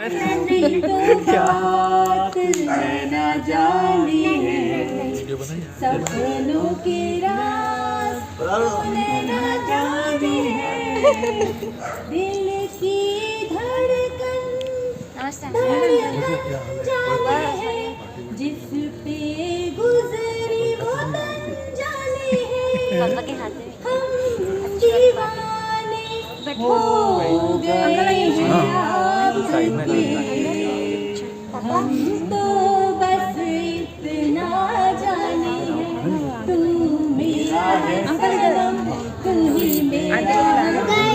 बात न जानी है, सपनों के राज न जानी है, दिल की धड़कन जानी है, जिस पे गुजरी वो तन जानी है, हम दीवाने हो गए हैं हम तो बस इतना जाने तू मेरा सनम, तू ही मेरा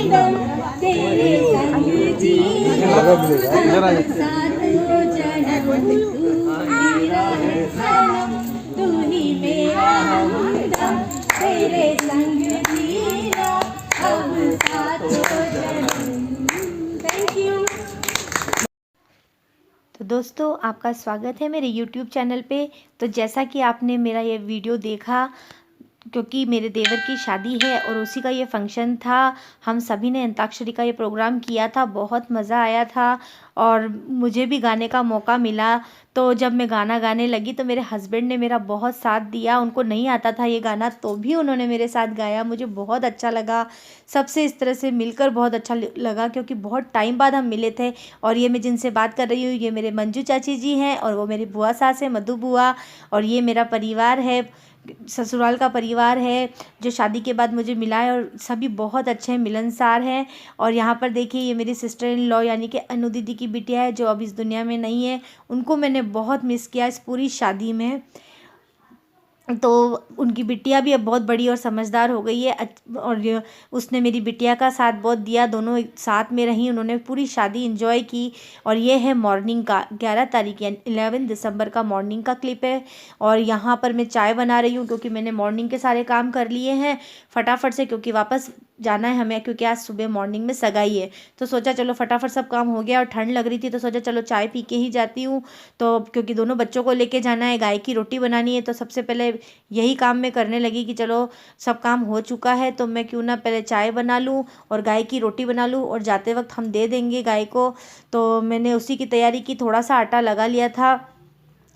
गम, तेरे संग जीना सातों जन्म, तू मेरा सनम, तू ही मेरा हमदम, तेरे संग जीना अब सातों जन्म। Thank you. तो दोस्तों आपका स्वागत है मेरे YouTube चैनल पे। तो जैसा कि आपने मेरा ये वीडियो देखा, क्योंकि मेरे देवर की शादी है और उसी का ये फंक्शन था, हम सभी ने अंताक्षरी का ये प्रोग्राम किया था, बहुत मज़ा आया था और मुझे भी गाने का मौका मिला। तो जब मैं गाना गाने लगी तो मेरे हस्बैंड ने मेरा बहुत साथ दिया, उनको नहीं आता था ये गाना तो भी उन्होंने मेरे साथ गाया, मुझे बहुत अच्छा लगा। सबसे इस तरह से मिलकर बहुत अच्छा लगा, क्योंकि बहुत टाइम बाद हम मिले थे। और ये मैं जिनसे बात कर रही हूँ ये मेरे मंजू चाची जी हैं और वो मेरी बुआ सास है मधु बुआ, और ये मेरा परिवार है, ससुराल का परिवार है जो शादी के बाद मुझे मिला है, और सभी बहुत अच्छे हैं, मिलनसार हैं। और यहाँ पर देखिए ये मेरी सिस्टर इन लॉ यानी कि अनु दीदी की बिटिया है जो अब इस दुनिया में नहीं है, उनको मैंने बहुत मिस किया इस पूरी शादी में। तो उनकी बिटिया भी अब बहुत बड़ी और समझदार हो गई है, और उसने मेरी बिटिया का साथ बहुत दिया, दोनों साथ में रहीं, उन्होंने पूरी शादी एंजॉय की। और ये है मॉर्निंग का 11 तारीख यानी 11 दिसंबर का मॉर्निंग का क्लिप है। और यहाँ पर मैं चाय बना रही हूँ क्योंकि मैंने मॉर्निंग के सारे काम कर लिए हैं फटाफट से, क्योंकि वापस जाना है हमें, क्योंकि आज सुबह मॉर्निंग में सगाई है। तो सोचा चलो फटाफट सब काम हो गया और ठंड लग रही थी तो सोचा चलो चाय पी के ही जाती हूँ। तो क्योंकि दोनों बच्चों को लेके जाना है, गाय की रोटी बनानी है, तो सबसे पहले यही काम मैं करने लगी कि चलो सब काम हो चुका है तो मैं क्यों ना पहले चाय बना लूँ और गाय की रोटी बना लूँ, और जाते वक्त हम दे देंगे गाय को। तो मैंने उसी की तैयारी की, थोड़ा सा आटा लगा लिया था।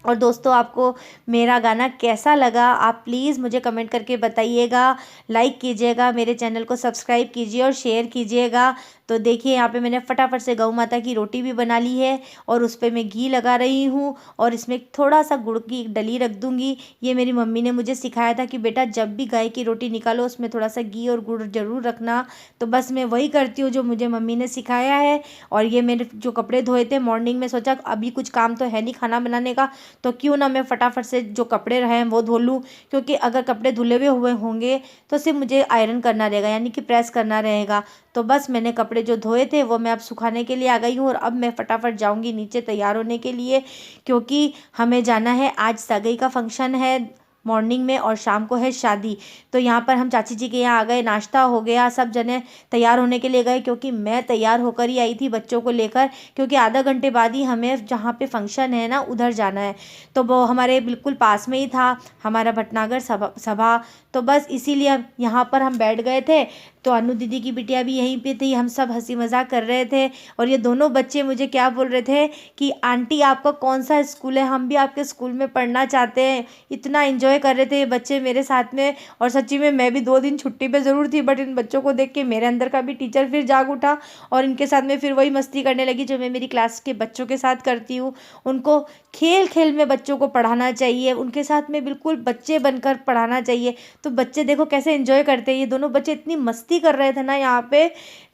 और दोस्तों आपको मेरा गाना कैसा लगा आप प्लीज़ मुझे कमेंट करके बताइएगा, लाइक कीजिएगा, मेरे चैनल को सब्सक्राइब कीजिए और शेयर कीजिएगा। तो देखिए यहाँ पे मैंने फटाफट से गौ माता की रोटी भी बना ली है और उस पर मैं घी लगा रही हूँ, और इसमें थोड़ा सा गुड़ की डली रख दूँगी। ये मेरी मम्मी ने मुझे सिखाया था कि बेटा जब भी गाय की रोटी निकालो उसमें थोड़ा सा घी और गुड़ ज़रूर रखना, तो बस मैं वही करती हूँ जो मुझे मम्मी ने सिखाया है। और ये मैंने जो कपड़े धोए थे मॉर्निंग में, सोचा अभी कुछ काम तो है नहीं खाना बनाने का, तो क्यों ना मैं फटाफट से जो कपड़े रहे हैं वो धो लूँ, क्योंकि अगर कपड़े धुले हुए होंगे तो सिर्फ मुझे आयरन करना रहेगा यानी कि प्रेस करना रहेगा। तो बस मैंने कपड़े जो धोए थे वो मैं अब सुखाने के लिए आ गई हूँ, और अब मैं फटाफट जाऊँगी नीचे तैयार होने के लिए, क्योंकि हमें जाना है, आज सगाई का फंक्शन है मॉर्निंग में और शाम को है शादी। तो यहाँ पर हम चाची जी के यहाँ आ गए, नाश्ता हो गया, सब जने तैयार होने के लिए गए, क्योंकि मैं तैयार होकर ही आई थी बच्चों को लेकर, क्योंकि आधा घंटे बाद ही हमें जहाँ पे फंक्शन है ना उधर जाना है। तो वो हमारे बिल्कुल पास में ही था हमारा भटनागर सभा। तो बस इसीलिए यहाँ पर हम बैठ गए थे। तो अनु दीदी की बिटिया भी यहीं पे थी, हम सब हंसी मजाक कर रहे थे। और ये दोनों बच्चे मुझे क्या बोल रहे थे कि आंटी आपका कौन सा स्कूल है, हम भी आपके स्कूल में पढ़ना चाहते हैं। इतना एंजॉय कर रहे थे ये बच्चे मेरे साथ में, और सच्ची में मैं भी 2 दिन छुट्टी पे ज़रूर थी, बट इन बच्चों को देख के मेरे अंदर का भी टीचर फिर जाग उठा और इनके साथ में फिर वही मस्ती करने लगी जो मैं मेरी क्लास के बच्चों के साथ करती हूँ। उनको खेल खेल में बच्चों को पढ़ाना चाहिए, उनके साथ में बिल्कुल बच्चे बनकर पढ़ाना चाहिए। तो बच्चे देखो कैसे एंजॉय करते हैं, ये दोनों बच्चे इतनी मस्ती कर रहे थे ना यहाँ पे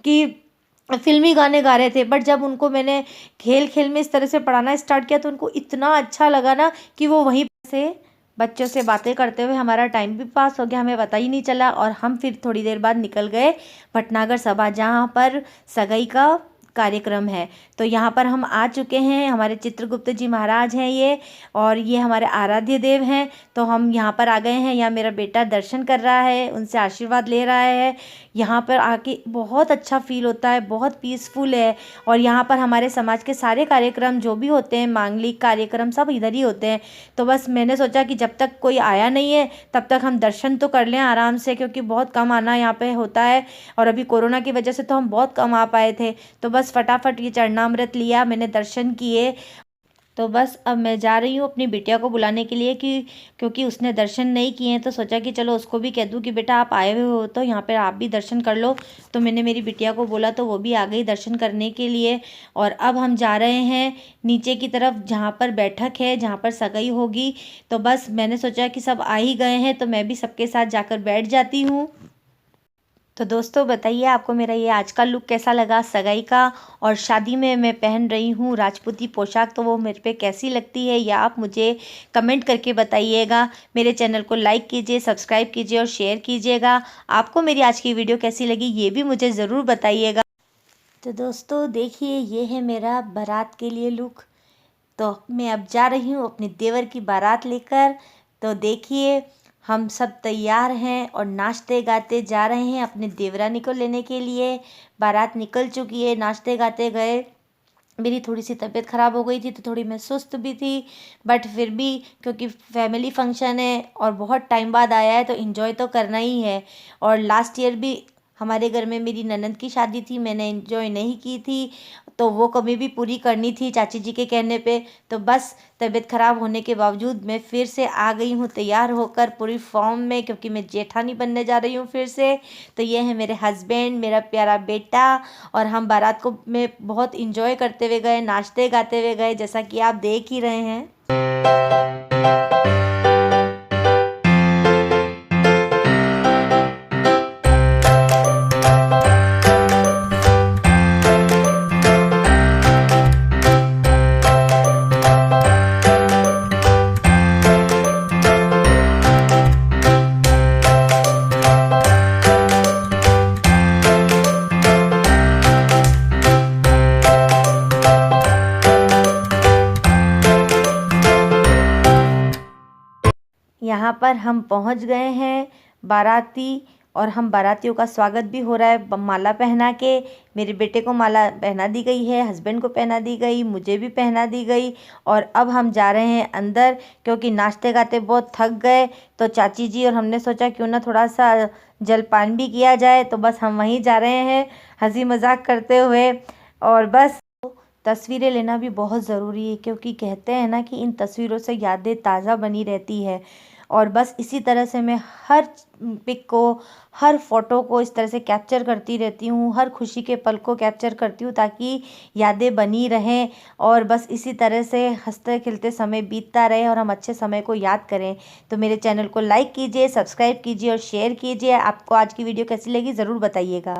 कि फिल्मी गाने गा रहे थे। बट जब उनको मैंने खेल खेल में इस तरह से पढ़ाना स्टार्ट किया तो उनको इतना अच्छा लगा ना कि वो वहीं से बच्चों से बातें करते हुए हमारा टाइम भी पास हो गया, हमें पता ही नहीं चला। और हम फिर थोड़ी देर बाद निकल गए भटनागर सभा, जहाँ पर सगाई का कार्यक्रम है। तो यहाँ पर हम आ चुके हैं, हमारे चित्रगुप्त जी महाराज हैं ये, और ये हमारे आराध्य देव हैं। तो हम यहाँ पर आ गए हैं, यहाँ मेरा बेटा दर्शन कर रहा है, उनसे आशीर्वाद ले रहा है। यहाँ पर आके बहुत अच्छा फील होता है, बहुत पीसफुल है। और यहाँ पर हमारे समाज के सारे कार्यक्रम जो भी होते हैं, मांगलिक कार्यक्रम, सब इधर ही होते हैं। तो बस मैंने सोचा कि जब तक कोई आया नहीं है तब तक हम दर्शन तो कर लें आराम से, क्योंकि बहुत कम आना यहाँ पे होता है और अभी कोरोना की वजह से तो हम बहुत कम आ पाए थे। तो बस फटाफट ये चरणामृत लिया, मैंने दर्शन किए। तो बस अब मैं जा रही हूँ अपनी बिटिया को बुलाने के लिए क्योंकि उसने दर्शन नहीं किए हैं, तो सोचा कि चलो उसको भी कह दूँ कि बेटा आप आए हुए हो तो यहाँ पर आप भी दर्शन कर लो। तो मैंने मेरी बिटिया को बोला तो वो भी आ गई दर्शन करने के लिए। और अब हम जा रहे हैं नीचे की तरफ, जहाँ पर बैठक है, जहाँ पर सगाई होगी। तो बस मैंने सोचा कि सब आ ही गए हैं तो मैं भी सबके साथ जाकर बैठ जाती हूँ। तो दोस्तों बताइए आपको मेरा ये आज का लुक कैसा लगा सगाई का, और शादी में मैं पहन रही हूँ राजपूती पोशाक, तो वो मेरे पे कैसी लगती है या आप मुझे कमेंट करके बताइएगा। मेरे चैनल को लाइक कीजिए, सब्सक्राइब कीजिए और शेयर कीजिएगा। आपको मेरी आज की वीडियो कैसी लगी ये भी मुझे ज़रूर बताइएगा। तो दोस्तों देखिए ये है मेरा बारात के लिए लुक। तो मैं अब जा रही हूँ अपने देवर की बारात लेकर। तो देखिए हम सब तैयार हैं और नाचते गाते जा रहे हैं अपने देवरानी को लेने के लिए। बारात निकल चुकी है, नाचते गाते गए। मेरी थोड़ी सी तबीयत ख़राब हो गई थी तो थोड़ी मैं सुस्त भी थी, बट फिर भी क्योंकि फैमिली फंक्शन है और बहुत टाइम बाद आया है तो इन्जॉय तो करना ही है। और लास्ट ईयर भी हमारे घर में मेरी ननंद की शादी थी, मैंने इन्जॉय नहीं की थी, तो वो कमी भी पूरी करनी थी चाची जी के कहने पे। तो बस तबीयत ख़राब होने के बावजूद मैं फिर से आ गई हूँ तैयार होकर पूरी फॉर्म में, क्योंकि मैं जेठानी बनने जा रही हूँ फिर से। तो ये है मेरे हस्बैंड, मेरा प्यारा बेटा, और हम बारात को में बहुत इंजॉय करते हुए गए, नाचते गाते हुए गए, जैसा कि आप देख ही रहे हैं। यहाँ पर हम पहुँच गए हैं बाराती, और हम बारातियों का स्वागत भी हो रहा है माला पहना के। मेरे बेटे को माला पहना दी गई है, हस्बैंड को पहना दी गई, मुझे भी पहना दी गई। और अब हम जा रहे हैं अंदर, क्योंकि नाचते गाते बहुत थक गए। तो चाची जी और हमने सोचा क्यों ना थोड़ा सा जलपान भी किया जाए, तो बस हम वहीं जा रहे हैं हंसी मजाक करते हुए। और बस तस्वीरें लेना भी बहुत ज़रूरी है, क्योंकि कहते हैं ना कि इन तस्वीरों से यादें ताज़ा बनी रहती है। और बस इसी तरह से मैं हर पिक को, हर फ़ोटो को इस तरह से कैप्चर करती रहती हूँ, हर खुशी के पल को कैप्चर करती हूँ ताकि यादें बनी रहें और बस इसी तरह से हंसते खेलते समय बीतता रहे और हम अच्छे समय को याद करें। तो मेरे चैनल को लाइक कीजिए, सब्सक्राइब कीजिए और शेयर कीजिए। आपको आज की वीडियो कैसी लगी ज़रूर बताइएगा।